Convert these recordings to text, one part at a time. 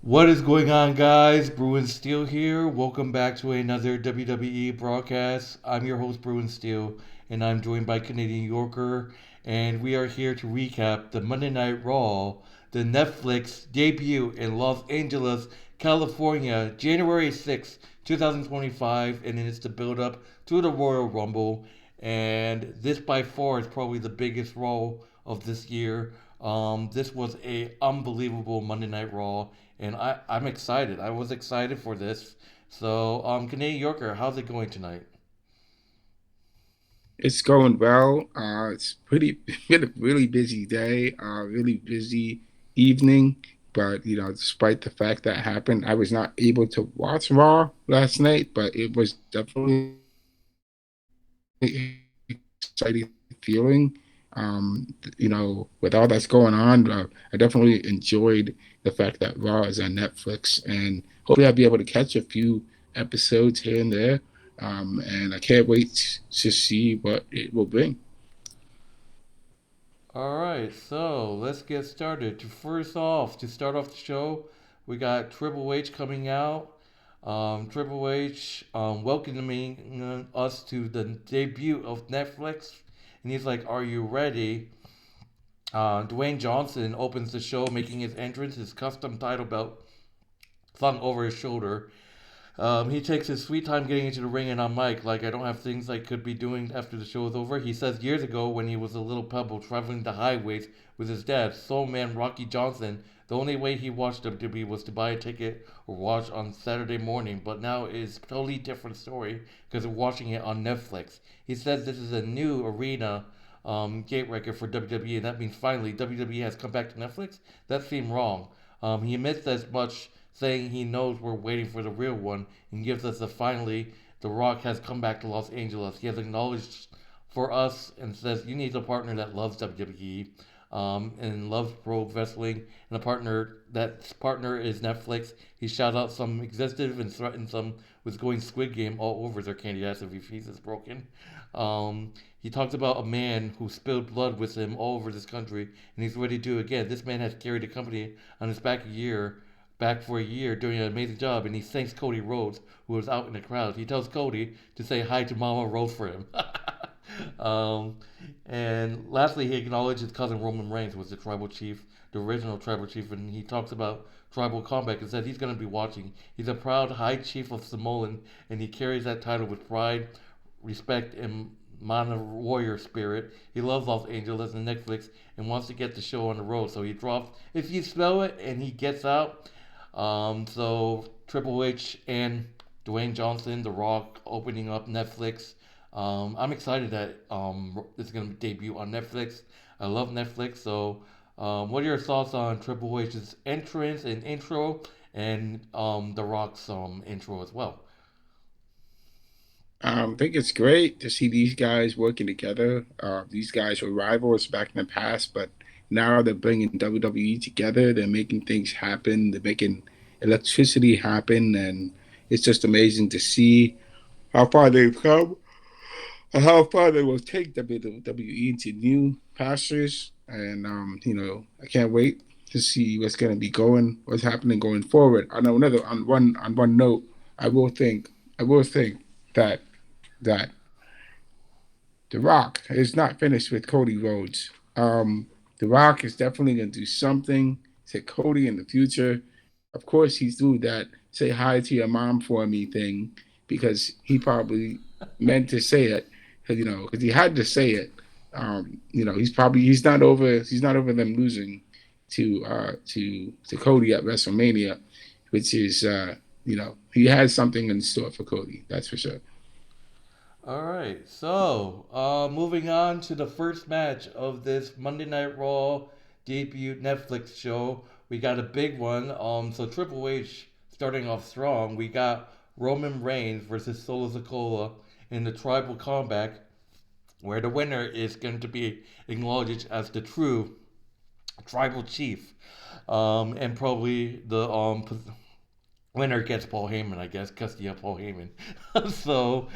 What is going on, guys? Bruin Steel here. Welcome back to another WWE broadcast. I'm your host, Bruin Steel, and I'm joined by Canadian Yorker, and we are here to recap the Monday Night Raw, the Netflix debut in Los Angeles, California, January 6th, 2025, and it's the build up to the Royal Rumble. And this by far is probably the biggest Raw of this year. This was a unbelievable Monday Night Raw, and I'm excited. I was excited for this. So, Canadian Yorker, how's it going tonight? It's going well. It's pretty been a really busy day, really busy evening. But despite the fact that happened, I was not able to watch Raw last night, but it was definitely an exciting feeling. With all that's going on, I definitely enjoyed the fact that Raw is on Netflix, and hopefully I'll be able to catch a few episodes here and there. And I can't wait to see what it will bring. All right, so let's get started. To start off the show, we got Triple H coming out. Triple H welcoming us to the debut of Netflix, and he's like, "Are you ready?" Dwayne Johnson opens the show, making his entrance, his custom title belt flung over his shoulder. He takes his sweet time getting into the ring and on mic, like I don't have things I could be doing after the show is over. He says years ago when he was a little pebble traveling the highways with his dad, Soul Man Rocky Johnson, the only way he watched WWE was to buy a ticket or watch on Saturday morning, but now it's a totally different story because of watching it on Netflix. He says this is a new arena gate record for WWE, and that means finally WWE has come back to Netflix. That seemed wrong. He admits as much, saying he knows we're waiting for the real one, and gives us a finally, The Rock has come back to Los Angeles. He has acknowledged for us and says, you need a partner that loves WWE and loves pro wrestling, and a partner that partner is Netflix. He shouted out some executive and threatened some with going Squid Game all over their candy ass if he feels is broken. He talks about a man who spilled blood with him all over this country, and he's ready to do it again. This man has carried the company on his back for a year, doing an amazing job, and he thanks Cody Rhodes, who was out in the crowd. He tells Cody to say hi to Mama Rose for him. um, and lastly, he acknowledged his cousin Roman Reigns was the tribal chief, the original tribal chief, and he talks about tribal combat and said he's going to be watching. He's a proud high chief of Samoan, and he carries that title with pride, respect, and mana warrior spirit. He loves Los Angeles and Netflix and wants to get the show on the road. So he drops, if you smell it, and he gets out. So Triple H and Dwayne Johnson, The Rock, opening up Netflix. I'm excited that it's going to debut on Netflix. I love Netflix. So, what are your thoughts on Triple H's entrance and intro, and The Rock's intro as well? I think it's great to see these guys working together. These guys were rivals back in the past, but now they're bringing WWE together. They're making things happen. They're making electricity happen, and it's just amazing to see how far they've come and how far they will take WWE into new pastures. And I can't wait to see what's happening going forward. On one note, I will think, I will think that that The Rock is not finished with Cody Rhodes. The Rock is definitely going to do something to Cody in the future. Of course, he's through that "say hi to your mom for me" thing because he probably meant to say it, because he had to say it. He's not over them losing to Cody at WrestleMania, which is he has something in store for Cody. That's for sure. All right, so moving on to the first match of this Monday Night Raw debut Netflix show, we got a big one. So Triple H starting off strong. We got Roman Reigns versus Solo Sikoa in the Tribal Combat, where the winner is going to be acknowledged as the true Tribal Chief, and probably the winner gets Paul Heyman, I guess, because you have Paul Heyman. So,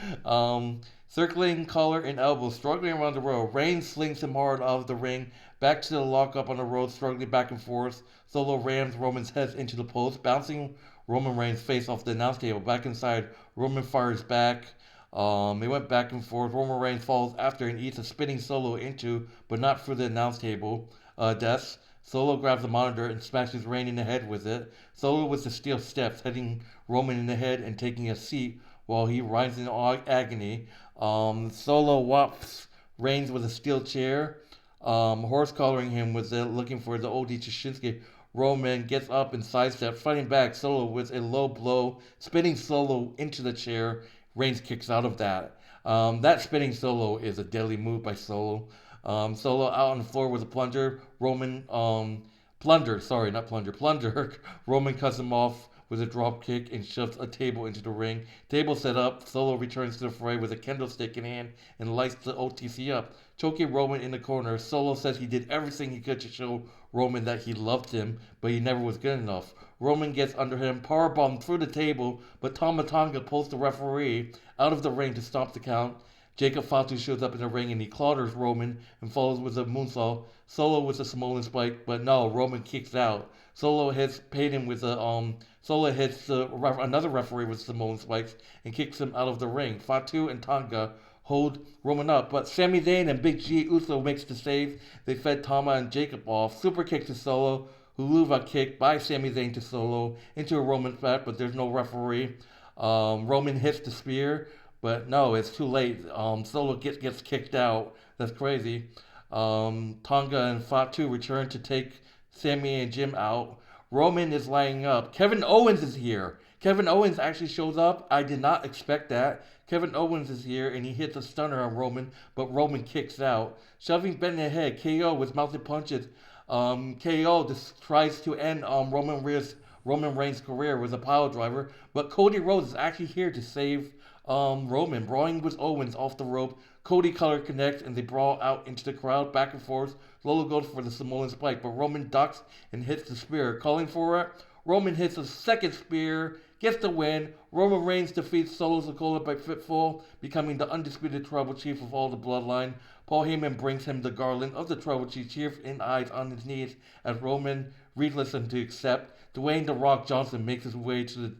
circling collar and elbow, struggling around the row. Reigns slings him hard out of the ring, Back to the lockup on the road, struggling back and forth. Solo rams Roman's head into the post, bouncing Roman Reigns' face off the announce table. Back inside, Roman fires back. They went back and forth. Roman Reigns falls after and eats a spinning Solo into, but not through the announce table. Deaths. Solo grabs the monitor and smashes Reigns in the head with it. Solo with the steel steps, hitting Roman in the head and taking a seat while he writhes in agony. Solo whops Reigns with a steel chair, horse collaring him with it, looking for the OD to Shinsuke. Roman gets up and sidesteps, fighting back. Solo with a low blow, spinning Solo into the chair. Reigns kicks out of that. That spinning Solo is a deadly move by Solo. Solo out on the floor with a plunger. Roman, plunder, sorry, not plunger, plunder. Roman cuts him off with a drop kick and shoves a table into the ring. Table set up. Solo returns to the fray with a candlestick in hand and lights the OTC up. Choking Roman in the corner, Solo says he did everything he could to show Roman that he loved him, but he never was good enough. Roman gets under him, powerbomb through the table, but Tama Tonga pulls the referee out of the ring to stop the count. Jacob Fatu shows up in the ring and he clatters Roman and follows with a moonsault. Solo with a Samoan spike, but no, Roman kicks out. Solo hits Payton with a Solo hits another referee with Samoan spikes and kicks him out of the ring. Fatu and Tonga hold Roman up, but Sami Zayn and Big Jey Uso makes the save. They fed Tama and Jacob off. Super kick to Solo. Huluva kick by Sami Zayn to Solo into a Roman spot, but there's no referee. Roman hits the spear, but no, it's too late. Solo gets kicked out. That's crazy. Tonga and Fatu return to take Sammy and Jim out. Roman is lining up. Kevin Owens is here. Kevin Owens actually shows up. I did not expect that. Kevin Owens is here and he hits a stunner on Roman, but Roman kicks out. Shoving Ben in the head, KO with mounted punches. KO just tries to end Roman Reigns' career with a pile driver, but Cody Rhodes is actually here to save Roman. Brawling with Owens off the rope. Cody color connects and they brawl out into the crowd, back and forth. Lolo goes for the Samoan spike, but Roman ducks and hits the spear. Calling for it, Roman hits a second spear, gets the win. Roman Reigns defeats Solo Sikoa by fitful, becoming the undisputed tribal chief of all the bloodline. Paul Heyman brings him the garland of the tribal chief in eyes on his knees as Roman reads him to accept. Dwayne The Rock Johnson makes his way to the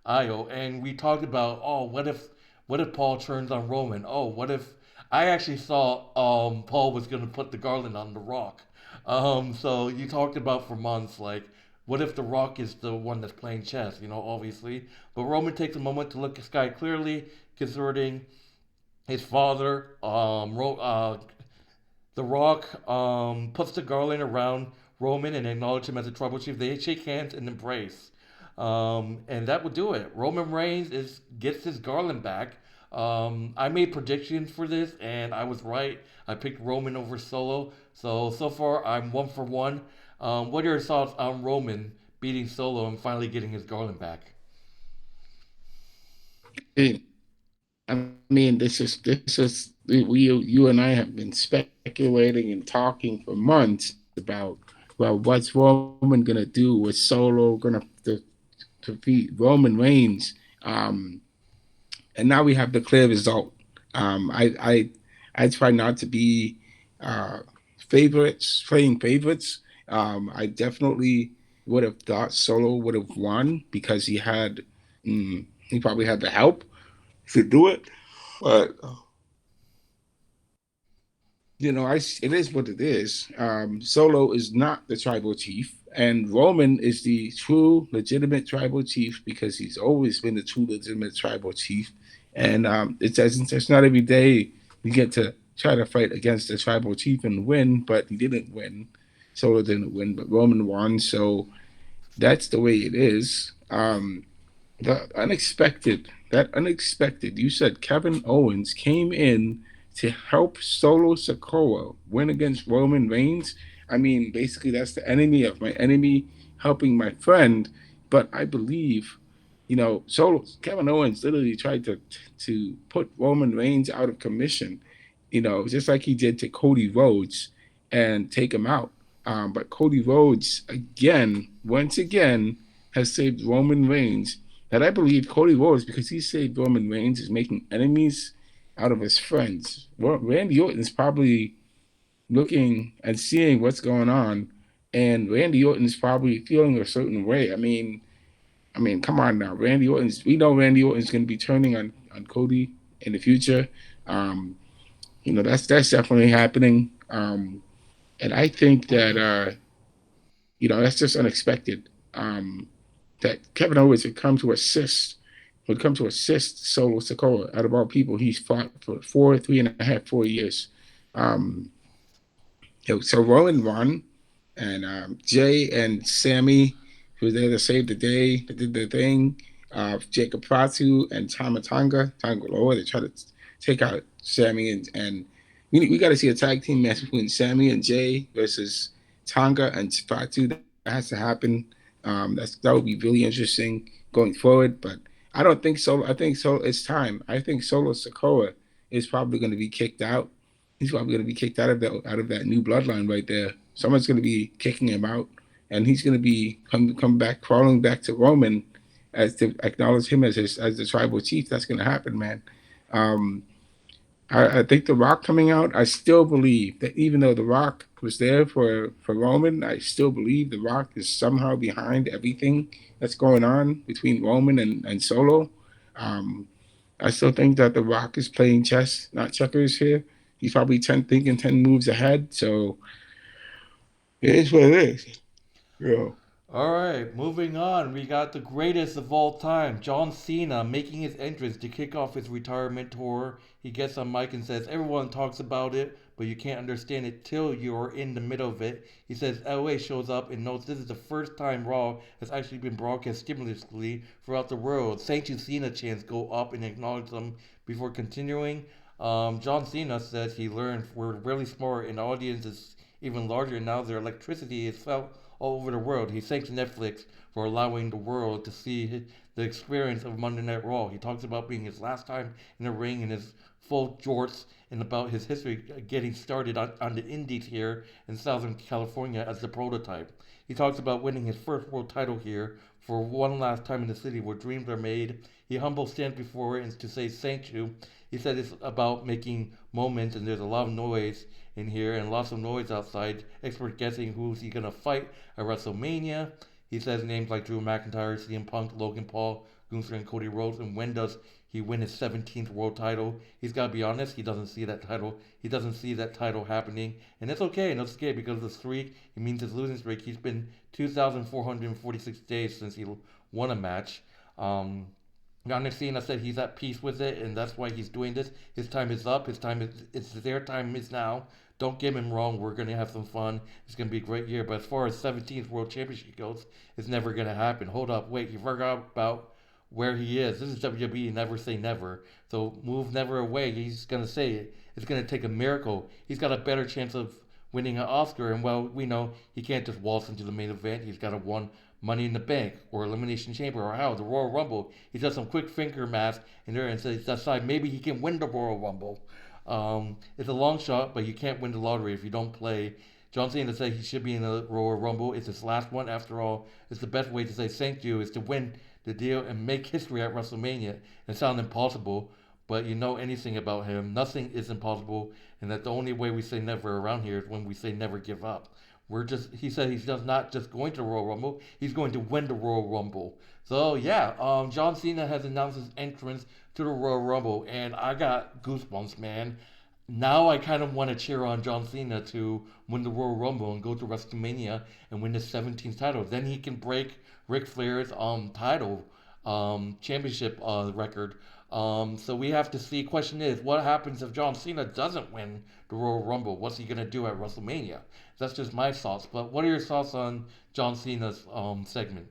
aisle, and we talked about, oh, what if Paul turns on Roman? Oh, what if I actually saw Paul was gonna put the garland on The Rock. So you talked about for months, like, what if The Rock is the one that's playing chess? Obviously. But Roman takes a moment to look at Sky clearly, concerning his father. The Rock puts the garland around Roman and acknowledges him as a tribal chief. They shake hands and embrace. And that would do it. Roman Reigns gets his garland back. I made predictions for this, and I was right. I picked Roman over Solo. So far, I'm 1 for 1. What are your thoughts on Roman beating Solo and finally getting his garland back? Hey, I mean, this is you and I have been speculating and talking for months about, well, what's Roman gonna do? Was Solo gonna defeat Roman Reigns? And now we have the clear result. I try not to be uh, playing favorites. I definitely would have thought Solo would have won because he probably had the help to do it. But it is what it is. Solo is not the tribal chief, and Roman is the true, legitimate tribal chief because he's always been the true, legitimate tribal chief. And it's not every day you get to try to fight against the tribal chief and win, but he didn't win. Solo didn't win, but Roman won. So that's the way it is. That unexpected, you said Kevin Owens came in to help Solo Sikoa win against Roman Reigns. I mean, basically, that's the enemy of my enemy helping my friend. But I believe, Solo Kevin Owens literally tried to put Roman Reigns out of commission, just like he did to Cody Rhodes and take him out. But Cody Rhodes once again, has saved Roman Reigns. And I believe Cody Rhodes, because he saved Roman Reigns, is making enemies out of his friends. Well, Randy Orton is probably looking and seeing what's going on, and Randy Orton's probably feeling a certain way. I mean, come on now, Randy Orton's. We know Randy Orton's going to be turning on Cody in the future. Um, that's definitely happening. And I think that that's just unexpected. That Kevin Owens would come to assist Solo Sikoa. Out of all people, he's fought for 3.5, 4 years. Um, so Rowan won, and Jay and Sammy, who were there to save the day, that did their thing. Jacob Fatu and Tonga Loa, they try to take out Sammy, and we got to see a tag team match between Sammy and Jay versus Tonga and Fatu. That has to happen. That would be really interesting going forward. But I don't think so. I think so. It's time. I think Solo Sikoa is probably going to be kicked out. He's probably going to be kicked out of that new bloodline right there. Someone's going to be kicking him out, and he's going to be come back crawling back to Roman as to acknowledge him as the tribal chief. That's going to happen, man. Um, I think The Rock coming out. I still believe that even though The Rock was there for Roman, I still believe The Rock is somehow behind everything that's going on between Roman and Solo. Um, I still think that The Rock is playing chess, not checkers here. He's probably thinking 10 moves ahead. So it is what it is. Yeah. All right, moving on. We got the greatest of all time, John Cena, making his entrance to kick off his retirement tour. He gets on mic and says, "Everyone talks about it, but you can't understand it till you're in the middle of it." He says LA shows up and notes this is the first time Raw has actually been broadcast stimulously throughout the world. "Thank you, Cena" chants go up and acknowledge them before continuing. John Cena says he learned we're really smart and the audience is even larger now. Their electricity is felt all over the world. He thanks Netflix for allowing the world to see the experience of Monday Night Raw. He talks about being his last time in the ring and his full jorts and about his history getting started on the indies here in Southern California as the prototype. He talks about winning his first world title here for one last time in the city where dreams are made. He humble stands before it and to say thank you. He said it's about making moments and there's a lot of noise in here and lots of noise outside. Expert guessing who's he gonna fight at WrestleMania. He says names like Drew McIntyre, CM Punk, Logan Paul, Gunther, and Cody Rhodes. And when does he win his 17th world title? He's got to be honest. He doesn't see that title. He doesn't see that title happening, and it's okay. And it's okay because of the streak. It means his losing streak. He's been 2,446 days since he won a match. Gunnar Cena said he's at peace with it, and that's why he's doing this. His time is up. His time is it's their time is now. Don't get him wrong. We're gonna have some fun. It's gonna be a great year. But as far as 17th World Championship goes, it's never gonna happen. Hold up, wait. You forgot about where he is. This is WWE. Never say never. So move never away. He's gonna say it. It's gonna take a miracle. He's got a better chance of winning an Oscar. And well, we know he can't just waltz into the main event. He's got to win Money in the Bank or Elimination Chamber or how the Royal Rumble. He does some quick finger math in there and says decide maybe he can win the Royal Rumble. It's a long shot, but you can't win the lottery if you don't play. John Cena said he should be in the Royal Rumble. It's his last one after all. It's the best way to say thank you is to win the deal and make history at WrestleMania. It sounds impossible, but you know anything about him, nothing is impossible, and that the only way we say never around here is when we say never give up. He said he's just not just going to the Royal Rumble, he's going to win the Royal Rumble. So yeah, John Cena has announced his entrance to the Royal Rumble, and I got goosebumps, man. Now I kind of want to cheer on John Cena to win the Royal Rumble and go to WrestleMania and win the 17th title. Then he can break Ric Flair's title championship record. So we have to see. Question is, what happens if John Cena doesn't win the Royal Rumble? What's he gonna do at WrestleMania? That's just my thoughts. But what are your thoughts on John Cena's segment?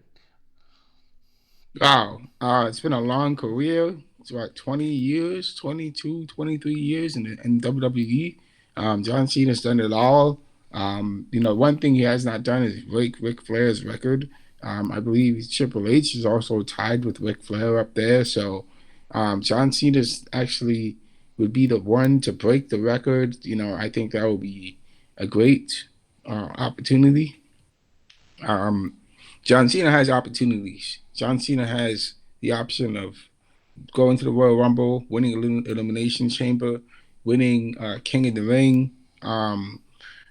Wow. It's been a long career. It's about 20 years, 22, 23 years in WWE. John Cena's done it all. One thing he has not done is break Ric Flair's record. I believe Triple H is also tied with Ric Flair up there. So John Cena's actually would be the one to break the record. I think that would be a great opportunity. Um, John Cena has opportunities. John Cena has the option of going to the Royal Rumble, winning Elimination Chamber, winning King of the Ring.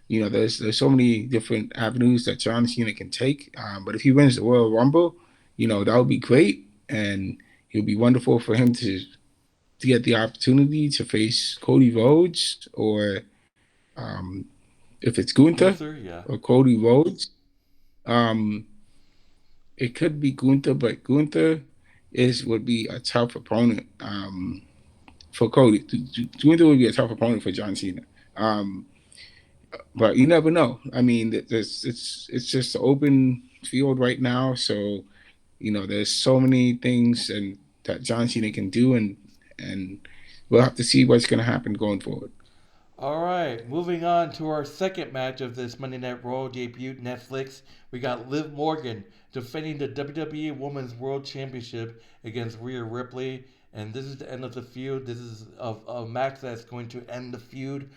There's so many different avenues that John Cena can take. But if he wins the Royal Rumble, that would be great, and it would be wonderful for him to get the opportunity to face Cody Rhodes, or if it's Gunther Gunther, yeah. or Cody Rhodes. Um, it could be Gunther, but Gunther is would be a tough opponent for Cody. Gunther would be a tough opponent for John Cena. Um, but you never know. I mean, it's just an open field right now, so there's so many things and that John Cena can do, and we'll have to see what's going to happen going forward. All right, moving on to our second match of this Monday Night Raw debut Netflix. We got Liv Morgan defending the WWE Women's World Championship against Rhea Ripley, and this is the end of the feud. This is a match that's going to end the feud.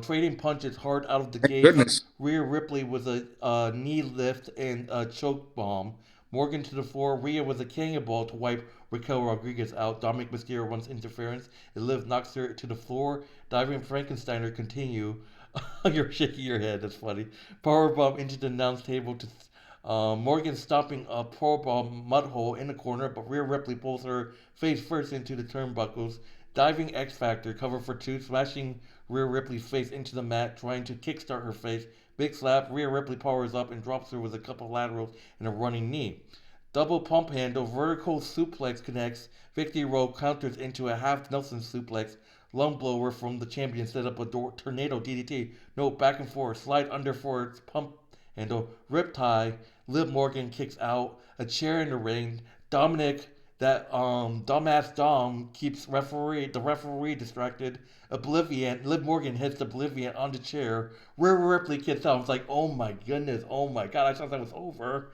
Trading punches hard out of the Thank gates. goodness. Rhea Ripley with a knee lift and a choke bomb. Morgan to the floor. Rhea with a cannonball to wipe Raquel Rodriguez out. Dominic Mysterio runs interference. And Liv knocks her to the floor. Diving Frankensteiner continue. You're shaking your head. That's funny. Powerbomb into the announce table to Morgan stomping a powerbomb mud hole in the corner, but Rhea Ripley pulls her face first into the turnbuckles. Diving X Factor cover for two, smashing Rhea Ripley's face into the mat, trying to kickstart her face. Big slap. Rhea Ripley powers up and drops her with a couple laterals and a running knee. Double pump handle, vertical suplex connects. Victory roll counters into a half Nelson suplex. Lung blower from the champion set up a tornado DDT. No back and forth. Slide under for its pump handle. Rip tie. Liv Morgan kicks out. A chair in the ring. Dominic, that dumbass Dom, keeps the referee distracted. Oblivion. Liv Morgan hits Oblivion on the chair. Rhea Ripley kicks out. I was like, oh my goodness, oh my god, I thought that was over.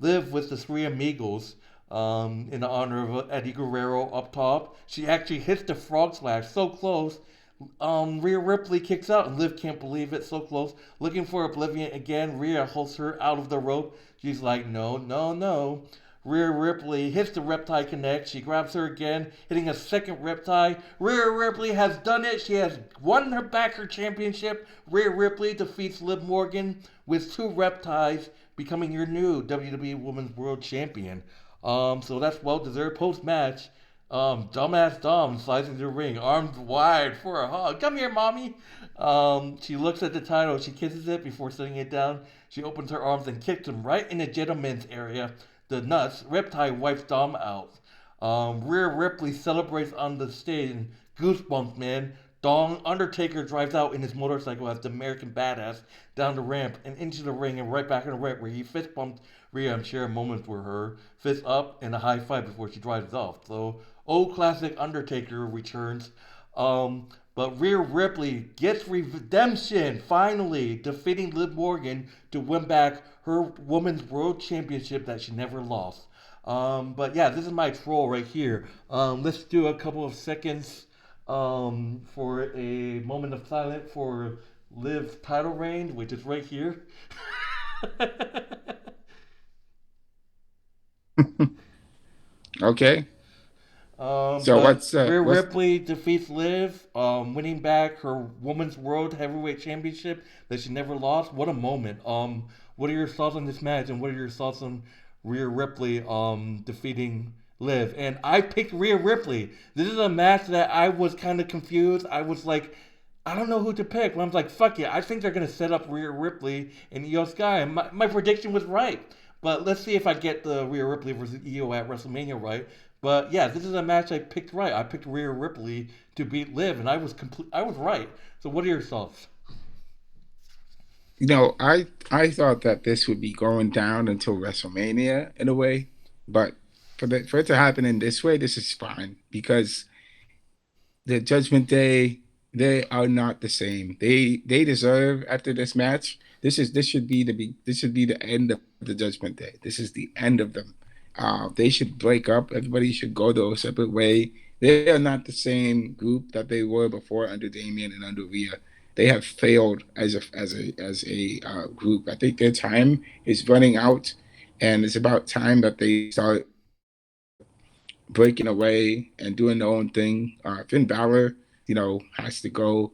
Liv with the Three Amigos in honor of Eddie Guerrero up top. She actually hits the frog splash so close. Rhea Ripley kicks out, and Liv can't believe it. So close. Looking for Oblivion again. Rhea holds her out of the rope. She's like, no, no, no. Rhea Ripley hits the Reptile Connect. She grabs her again, hitting a second Reptile. Rhea Ripley has done it. She has won her championship. Rhea Ripley defeats Liv Morgan with two Reptiles, becoming your new WWE Women's World Champion. So that's well deserved. Post match, dumbass Dom slides into the ring, arms wide for a hug. Come here, mommy. She looks at the title. She kisses it before setting it down. She opens her arms and kicks him right in the gentleman's area. The nuts. Reptile wipes Dom out. Rhea Ripley celebrates on the stage. And goosebumps, man. Dong Undertaker drives out in his motorcycle as the American Badass down the ramp and into the ring and right back in the ring where he fist bumped Rhea and shared moments with her. Fist up and a high five before she drives off. So, old classic Undertaker returns. But Rhea Ripley gets redemption finally, defeating Liv Morgan to win back her Women's World Championship that she never lost. But yeah, this is my troll right here. Let's do a couple of seconds for a moment of silence for Liv's title reign, which is right here. Okay. So But what's Rhea what's Ripley defeats Liv, winning back her Women's World Heavyweight Championship that she never lost. What a moment! What are your thoughts on this match, and what are your thoughts on Rhea Ripley defeating Liv? And I picked Rhea Ripley. This is a match that I was kind of confused. I was like, I don't know who to pick. But I was like, fuck it. I think they're gonna set up Rhea Ripley and Io Sky. And my prediction was right. But let's see if I get the Rhea Ripley versus Io at WrestleMania right. But yeah, this is a match I picked right. I picked Rhea Ripley to beat Liv, and I was complete. I was right. So what are your thoughts? I thought that this would be going down until WrestleMania in a way, but for it to happen in this way, this is fine because the Judgment Day, they are not the same. They deserve after this match. This should be the end of the Judgment Day. This is the end of them. They should break up. Everybody should go their separate way. They are not the same group that they were before under Damien and under Rhea. They have failed as a group. I think their time is running out, and it's about time that they start breaking away and doing their own thing. Finn Balor, has to go.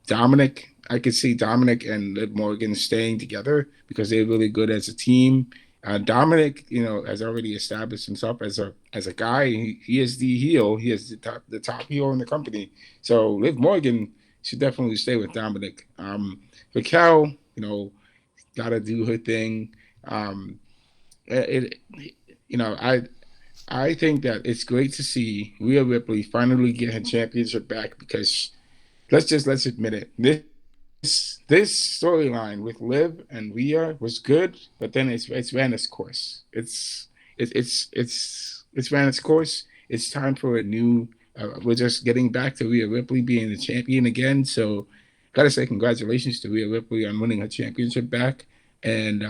Dominic, I could see Dominic and Liv Morgan staying together because they're really good as a team. Dominic, has already established himself as a guy. He is the heel. He is the top heel in the company. So Liv Morgan should definitely stay with Dominic. Raquel, got to do her thing. Um, it, I think that it's great to see Rhea Ripley finally get her championship back because let's admit it. This storyline with Liv and Rhea was good, but then it's ran its course. It's ran its course. It's time for a new. We're just getting back to Rhea Ripley being the champion again. So, gotta say congratulations to Rhea Ripley on winning her championship back, and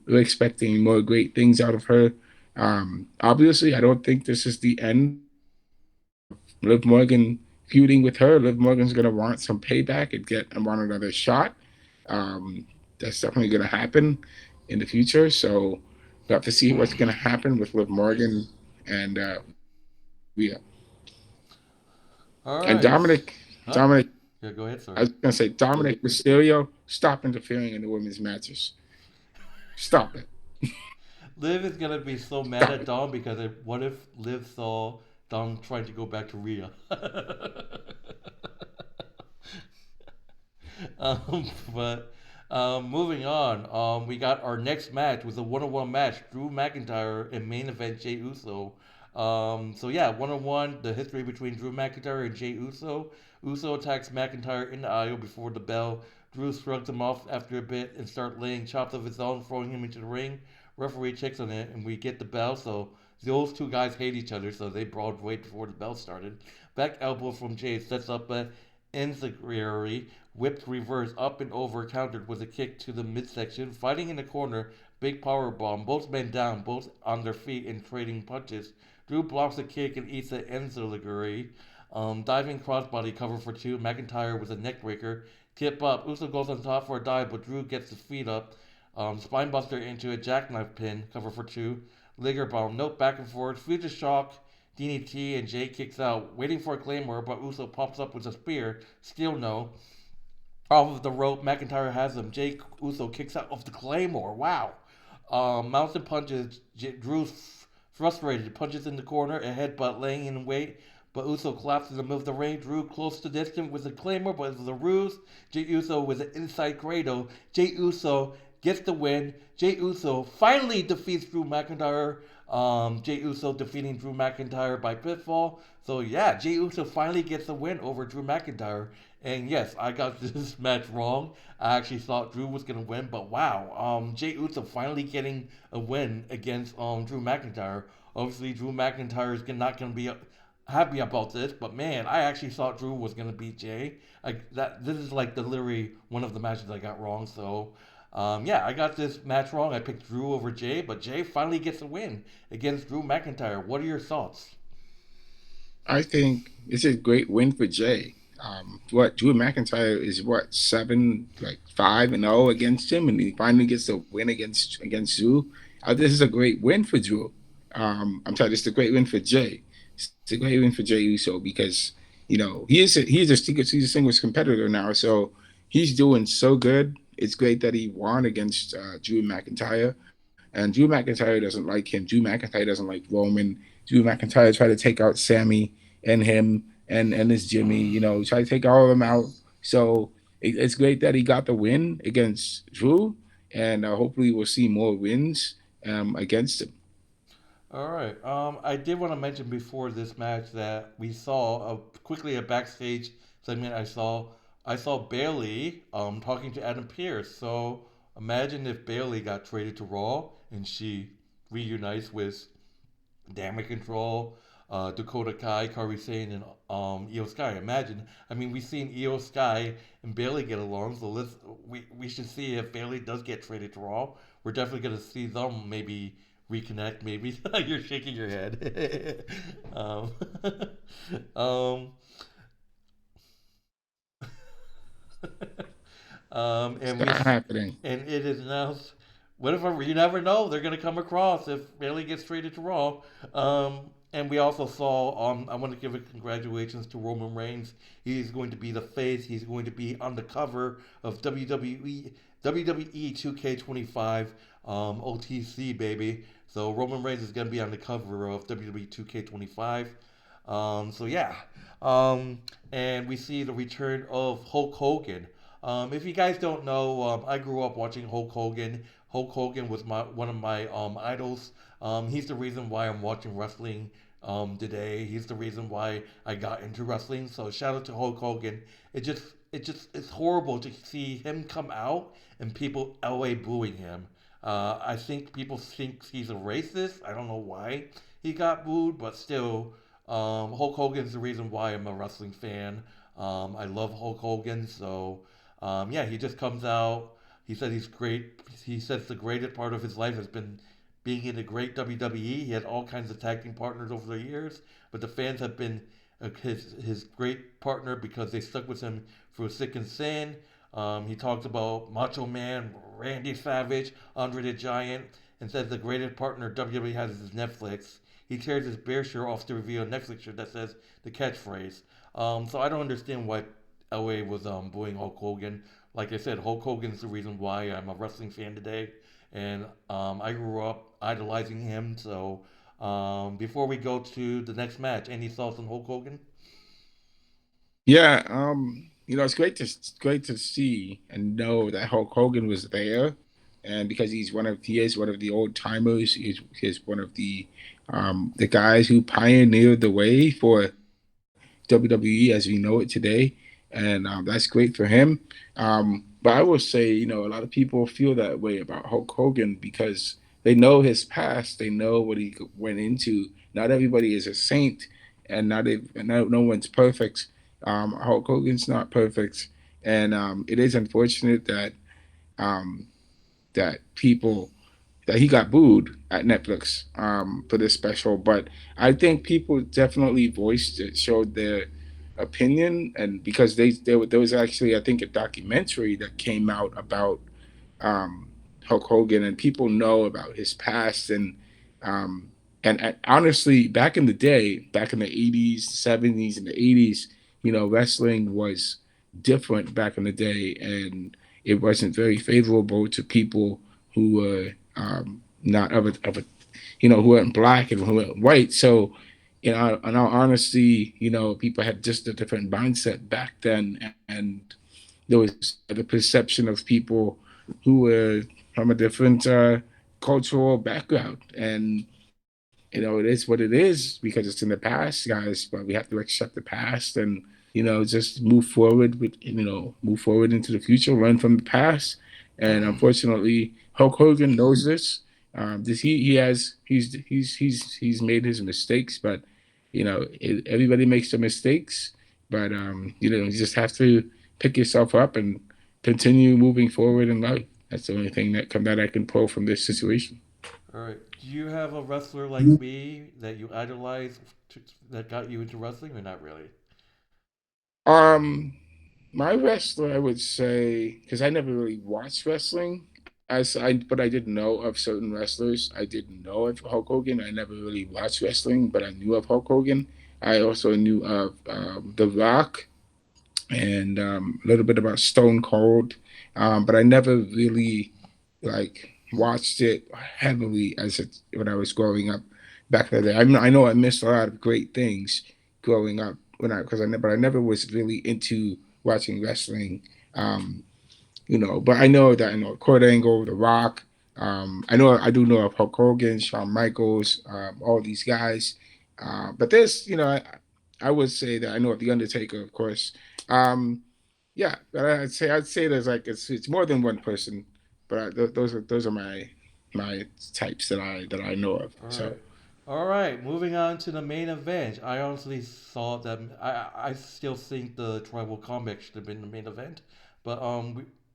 we're expecting more great things out of her. Obviously, I don't think this is the end of Liv Morgan feuding with her. Liv Morgan's gonna want some payback and want another shot. Um, that's definitely gonna happen in the future. So we have to see what's gonna happen with Liv Morgan and Rhea All and right. Dominic. Huh? Dominic, Yeah, go ahead, I sorry. was gonna say Dominic Mysterio, stop interfering in the women's matches. Stop it. Liv is gonna be so mad Stop at it. Dom because what if Liv saw Dom trying to go back to Rhea? But moving on, we got our next match was a one-on-one match: Drew McIntyre and main event Jey Uso. So yeah, one-on-one, the history between Drew McIntyre and Jey Uso. Uso attacks McIntyre in the aisle before the bell. Drew shrugs him off after a bit and start laying chops of his own, throwing him into the ring. Referee checks on it, and we get the bell. So those two guys hate each other, so they brawled right before the bell started. Back elbow from Jey sets up a enziguri, whipped reverse up and over, countered with a kick to the midsection. Fighting in the corner, big power bomb. Both men down, both on their feet and trading punches. Drew blocks a kick and eats the enziguri. Diving crossbody cover for two. McIntyre with a neckbreaker. Tip up. Uso goes on top for a dive, but Drew gets his feet up. Spinebuster into a jackknife pin, cover for two. Liger bomb, nope, back and forth. Future shock, DDT, and Jey kicks out. Waiting for a claymore, but Uso pops up with a spear. Still no. Off of the rope, McIntyre has him. Jey Uso kicks out of the claymore. Wow. Mountain punches. Drew's frustrated. Punches in the corner. A headbutt laying in wait. But Uso collapses in the middle of the ring. Drew close to distance with a claymore, but it was a ruse. Jey Uso with an inside cradle. Jey Uso gets the win. Jey Uso finally defeats Drew McIntyre. Jey Uso defeating Drew McIntyre by pinfall. So yeah, Jey Uso finally gets a win over Drew McIntyre. And yes, I got this match wrong. I actually thought Drew was gonna win, but wow, Jey Uso finally getting a win against Drew McIntyre. Obviously, Drew McIntyre is not gonna be happy about this, but man, I actually thought Drew was gonna beat Jey. This is like the literally one of the matches I got wrong. So yeah, I got this match wrong. I picked Drew over Jey, but Jey finally gets a win against Drew McIntyre. What are your thoughts? I think it's a great win for Jay. What Drew McIntyre is what 5-0 against him, and he finally gets a win against Drew. This is a great win for Drew. I'm sorry, this is a great win for Jay. It's a great win for Jey Uso because he's a singles competitor now, so he's doing so good. It's great that he won against Drew McIntyre, and Drew McIntyre doesn't like him. Drew McIntyre doesn't like Roman. Drew McIntyre tried to take out Sammy and him and his Jimmy. Try to take all of them out. So it's great that he got the win against Drew, and hopefully we'll see more wins against him. All right. I did want to mention before this match that we saw quickly a backstage segment. I saw Bailey talking to Adam Pearce. So imagine if Bailey got traded to Raw and she reunites with Damage Control, Dakota Kai, Kairi Sane, and Io Sky. Imagine. I mean, we've seen Io Sky and Bailey get along, so we should see if Bailey does get traded to Raw. We're definitely gonna see them maybe reconnect. Maybe you're shaking your head. um, um, It's and not happening. it is announced. What if you never know? They're gonna come across if Bailey gets traded to Raw. and we also saw. I want to give a congratulations to Roman Reigns. He's going to be the face. He's going to be on the cover of WWE 2K25 OTC baby. So Roman Reigns is going to be on the cover of WWE 2K25. So yeah, and we see the return of Hulk Hogan. If you guys don't know, I grew up watching Hulk Hogan. Hulk Hogan was one of my idols. He's the reason why I'm watching wrestling today. He's the reason why I got into wrestling. So shout out to Hulk Hogan. It's horrible to see him come out and people LA booing him. I think people think he's a racist. I don't know why he got booed, but still, Hulk Hogan's the reason why I'm a wrestling fan. I love Hulk Hogan, so yeah, he just comes out. He said he's great. He says the greatest part of his life has been being in a great WWE. He had all kinds of tag team partners over the years, but the fans have been his great partner because they stuck with him through thick and thin. He talks about Macho Man, Randy Savage, Andre the Giant, and says the greatest partner WWE has is Netflix. He tears his bear shirt off to reveal a Netflix shirt that says the catchphrase. So I don't understand why LA was booing Hulk Hogan. Like I said, Hulk Hogan's the reason why I'm a wrestling fan today, and I grew up idolizing him. So before we go to the next match, any thoughts on Hulk Hogan? Yeah, it's great to see and know that Hulk Hogan was there, and because he is one of the old timers. He's one of the guys who pioneered the way for WWE as we know it today, and that's great for him. But I will say, a lot of people feel that way about Hulk Hogan because they know his past, they know what he went into. Not everybody is a saint, and no one's perfect. Hulk Hogan's not perfect, and it is unfortunate um, that people that he got booed at Netflix for this special. But I think people definitely voiced it, showed their opinion, and because there was actually I think a documentary that came out about um, Hulk Hogan, and people know about his past um, and honestly, back in the day, back in the '80s, '70s, and the '80s, wrestling was different back in the day, and it wasn't very favorable to people who were not of a who weren't black and who weren't white. So, in all honesty, people had just a different mindset back then, and there was the perception of people who were from a different cultural background. And, it is what it is because it's in the past, guys, but we have to accept the past and, just move forward into the future, learn from the past. And unfortunately, Hulk Hogan knows this. This he has he's made his mistakes, but everybody makes their mistakes. But you just have to pick yourself up and continue moving forward in life. That's the only thing that I can pull from this situation. All right. Do you have a wrestler like me that you idolize that got you into wrestling, or not really? Um, my wrestler, I would say, because I never really watched wrestling, but I did know of certain wrestlers. I didn't know of Hulk Hogan. I never really watched wrestling, but I knew of Hulk Hogan. I also knew of The Rock and a little bit about Stone Cold, but I never really like watched it heavily when I was growing up back in the day. I know I missed a lot of great things growing up but I never was really into watching wrestling. Um, but I know that Kurt Angle, The Rock. I do know of Hulk Hogan, Shawn Michaels, all these guys. But there's, I would say that I know of The Undertaker, of course. Um, yeah, but I'd say there's like it's more than one person, but those are my types that I know of. All So right. All right. Moving on to the main event. I honestly thought that I still think the tribal combat should have been the main event, but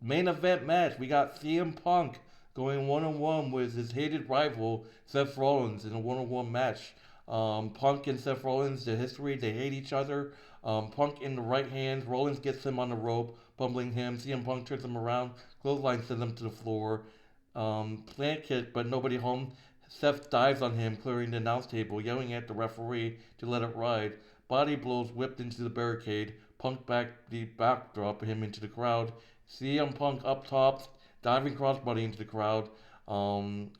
main event match we got CM Punk going one on one with his hated rival Seth Rollins in a one on one match. Punk and Seth Rollins, the history, they hate each other. Punk in the right hand, Rollins gets him on the rope, bumbling him. CM Punk turns him around, clothesline sends him to the floor. Plant kick, but nobody home. Seth dives on him, clearing the announce table, yelling at the referee to let it ride. Body blows whipped into the barricade. Punk back the backdrop him into the crowd. CM Punk up top, diving crossbody into the crowd.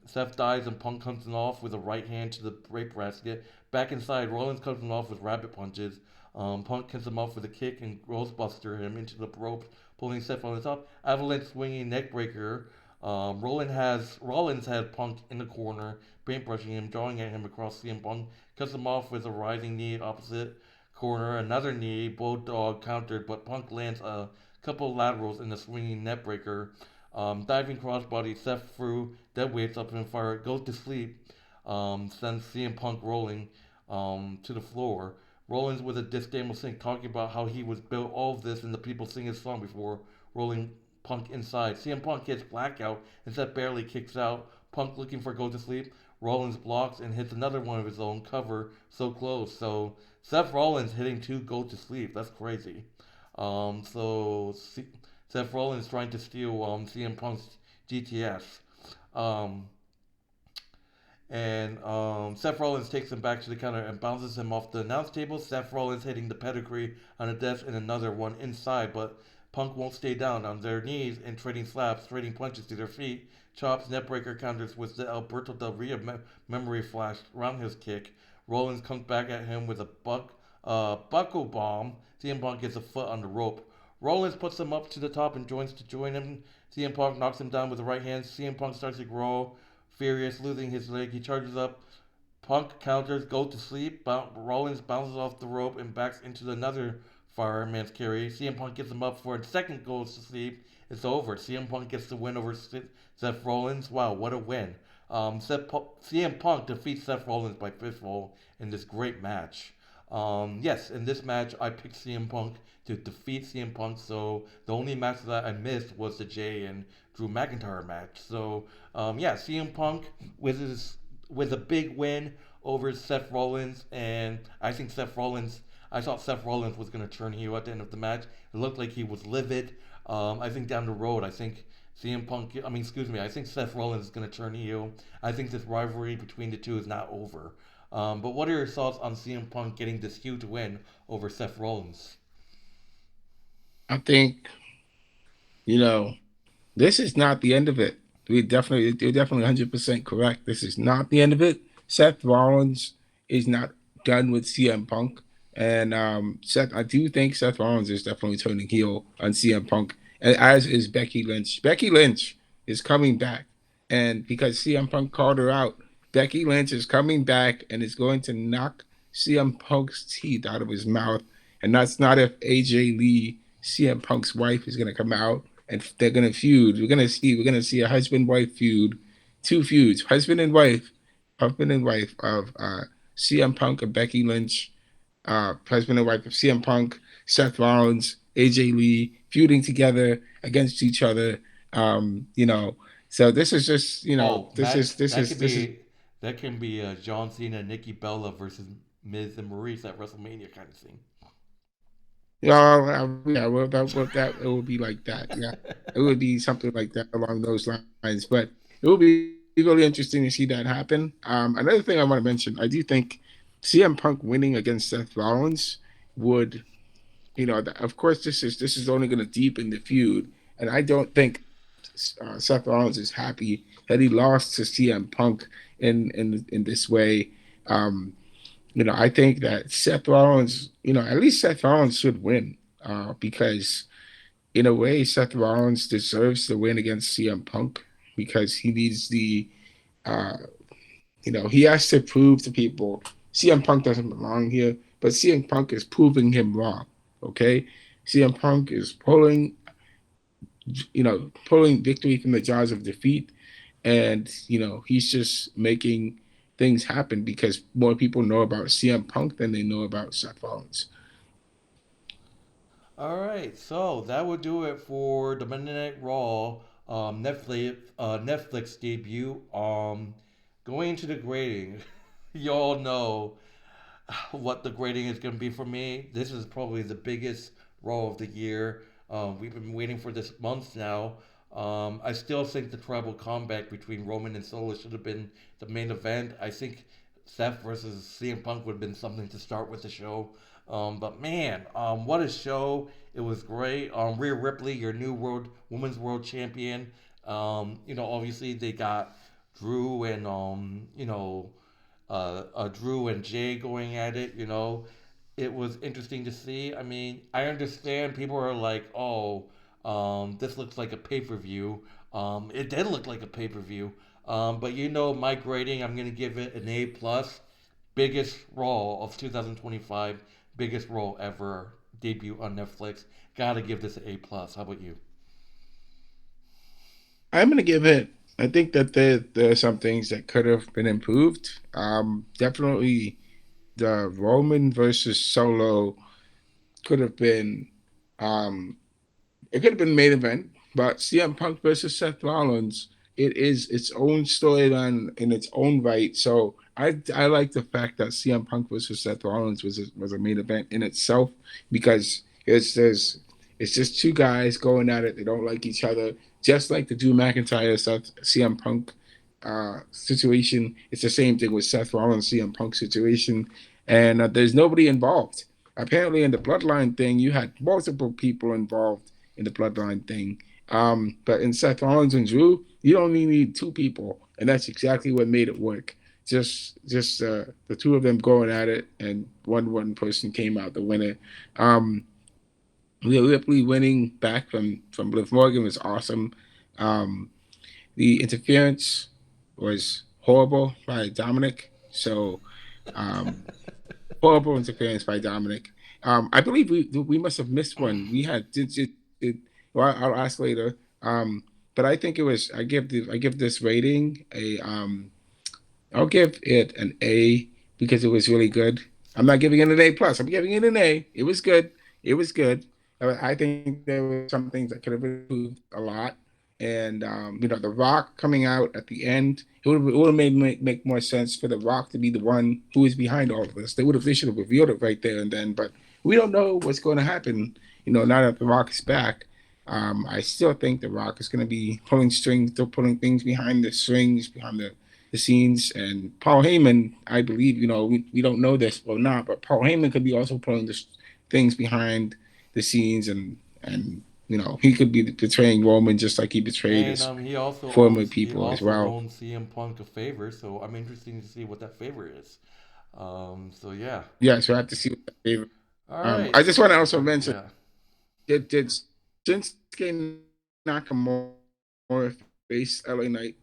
Seth dives and Punk comes off with a right hand to the rape basket. Back inside, Rollins comes off with rabbit punches. Punk kicks him off with a kick and Ghostbuster him into the ropes, pulling Seth on the top. Avalanche swinging neckbreaker. Rollins had Punk in the corner, paintbrushing him, drawing at him across CM Punk, cuts him off with a rising knee opposite corner, another knee, Bulldog countered, but Punk lands a couple laterals in the swinging neckbreaker. Diving crossbody, Seth threw dead weights up in fire, goes to sleep, sends CM Punk rolling to the floor. Rollins with a disdainful sing talking about how he was built all of this and the people sing his song before rolling Punk inside. CM Punk hits blackout and Seth barely kicks out. Punk looking for go to sleep. Rollins blocks and hits another one of his own cover so close. So Seth Rollins hitting two go to sleep. That's crazy. Seth Rollins trying to steal CM Punk's GTS. Um, and Seth Rollins takes him back to the counter and bounces him off the announce table. Seth Rollins hitting the pedigree on the desk and another one inside, but Punk won't stay down on their knees and trading slaps, trading punches to their feet. Chops, neckbreaker counters with the Alberto Del Rio memory flash roundhouse kick. Rollins comes back at him with a buckle bomb. CM Punk gets a foot on the rope. Rollins puts him up to the top and joins to join him. CM Punk knocks him down with the right hand. CM Punk starts to grow. Furious, losing his leg, he charges up. Punk counters, go to sleep. Rollins bounces off the rope and backs into another fireman's carry. CM Punk gets him up for a second goes to sleep. It's over. CM Punk gets the win over Seth Rollins. Wow, what a win. CM Punk defeats Seth Rollins by fistful in this great match. Yes, in this match, I picked CM Punk to defeat CM Punk. So the only match that I missed was the Jey and Drew McIntyre match. So yeah, CM Punk with a big win over Seth Rollins, and I thought Seth Rollins was going to turn heel at the end of the match. It looked like he was livid. I think down the road, I think Seth Rollins is going to turn heel. I think this rivalry between the two is not over. But what are your thoughts on CM Punk getting this huge win over Seth Rollins? I think you know this is not the end of it. You're definitely 100% correct. This is not the end of it. Seth Rollins is not done with CM Punk, and I do think Seth Rollins is definitely turning heel on CM Punk, and as is Becky Lynch. Becky Lynch is coming back, and because CM Punk called her out, Becky Lynch is coming back and is going to knock CM Punk's teeth out of his mouth, and that's not if AJ Lee, CM Punk's wife, is going to come out and they're gonna feud. We're gonna see a husband wife feud, two feuds, husband and wife of CM Punk and Becky Lynch, husband and wife of CM Punk, Seth Rollins, AJ Lee feuding together against each other. You know, so this is just Oh, this is that can be John Cena, Nikki Bella versus Miz and Maurice at WrestleMania kind of thing. yeah, well, that it would be like that. Yeah, it would be something like that along those lines. But it would be really interesting to see that happen. Another thing I want to mention, I do think CM Punk winning against Seth Rollins would, of course, this is only going to deepen the feud, and I don't think Seth Rollins is happy that he lost to CM Punk in this way. Um, I think that Seth Rollins, at least Seth Rollins should win because, in a way, Seth Rollins deserves the win against CM Punk because he needs uh, he has to prove to people CM Punk doesn't belong here, but CM Punk is proving him wrong. Okay, CM Punk is pulling victory from the jaws of defeat, and he's just making things happen because more people know about CM Punk than they know about Seth Rollins. All right, so that would do it for the Monday Night Raw Netflix debut. Going to the grading, y'all know what the grading is going to be for me. This is probably the biggest Raw of the year. We've been waiting for this months now. I still think the tribal combat between Roman and Solo should have been the main event. I think Seth versus CM Punk would have been something to start with the show. But man, what a show! It was great. Rhea Ripley, your new women's world champion. Obviously they got Drew and Drew and Jay going at it. It was interesting to see. I mean, I understand people are like, oh, this looks like a pay per view. It did look like a pay per view. But my grading, I'm gonna give it an A plus. Biggest Raw of 2025, biggest Raw ever debut on Netflix. Gotta give this an A plus. How about you? I'm gonna give it. I think that there are some things that could have been improved. Definitely the Roman versus Solo could have been. Um, it could have been main event, but CM Punk versus Seth Rollins, it is its own storyline in its own right. So I like the fact that CM Punk versus Seth Rollins was a main event in itself because it's just two guys going at it. They don't like each other, just like the Drew McIntyre Seth CM Punk situation. It's the same thing with Seth Rollins CM Punk situation, and there's nobody involved. Apparently, in the Bloodline thing, you had multiple people involved in the Bloodline thing. But in Seth Rollins and Drew, you only need two people, and that's exactly what made it work. Just the two of them going at it, and one person came out the winner. Um, Rhea Ripley winning back from Liv Morgan was awesome. Um, the interference was horrible by Dominic. So um, horrible interference by Dominic. I believe we must have missed one. We had did well, I'll ask later. But I think it was I give this rating a I'll give it an A because it was really good. I'm not giving it an A plus. I'm giving it an A. It was good. It was good. I think there were some things that could have improved a lot. And The Rock coming out at the end, it would have made make more sense for The Rock to be the one who is behind all of this. They should have revealed it right there and then, but we don't know what's going to happen. Now that The Rock is back, I still think The Rock is going to be pulling strings, still pulling things behind the strings, behind the scenes. And Paul Heyman, I believe, we don't know this or not, but Paul Heyman could be also pulling the things behind the scenes, and he could be betraying Roman just like he betrayed And his former he people as also well. owns CM Punk a favor, so I'm interested to see what that favor is. So yeah. Yeah, so I have to see what that favorite. All right. I just want to also mention Yeah. did Shinsuke Nakamura face LA Knight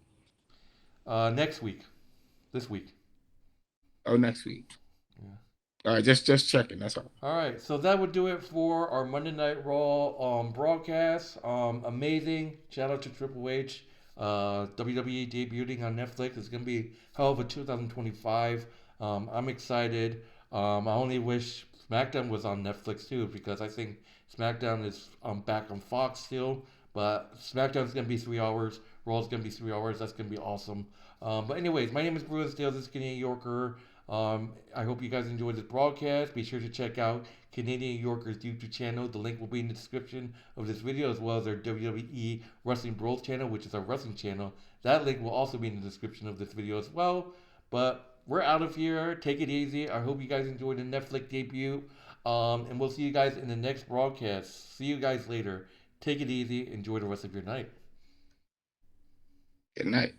Next week. This week. next week? Yeah. All right, just checking. That's all. All right, so that would do it for our Monday Night Raw broadcast. Amazing. Shout out to Triple H. WWE debuting on Netflix. It's going to be hell of a 2025. I'm excited. I only wish SmackDown was on Netflix too because I think SmackDown is back on Fox still. But SmackDown's going to be 3 hours. Raw's going to be 3 hours. That's going to be awesome. But anyways, my name is Bruce Dale. This is Canadian Yorker. I hope you guys enjoyed this broadcast. Be sure to check out Canadian Yorker's YouTube channel. The link will be in the description of this video as well as our WWE Wrestling Bros channel, which is our wrestling channel. That link will also be in the description of this video as well. But we're out of here. Take it easy. I hope you guys enjoyed the Netflix debut. And we'll see you guys in the next broadcast. See you guys later. Take it easy. Enjoy the rest of your night. Good night.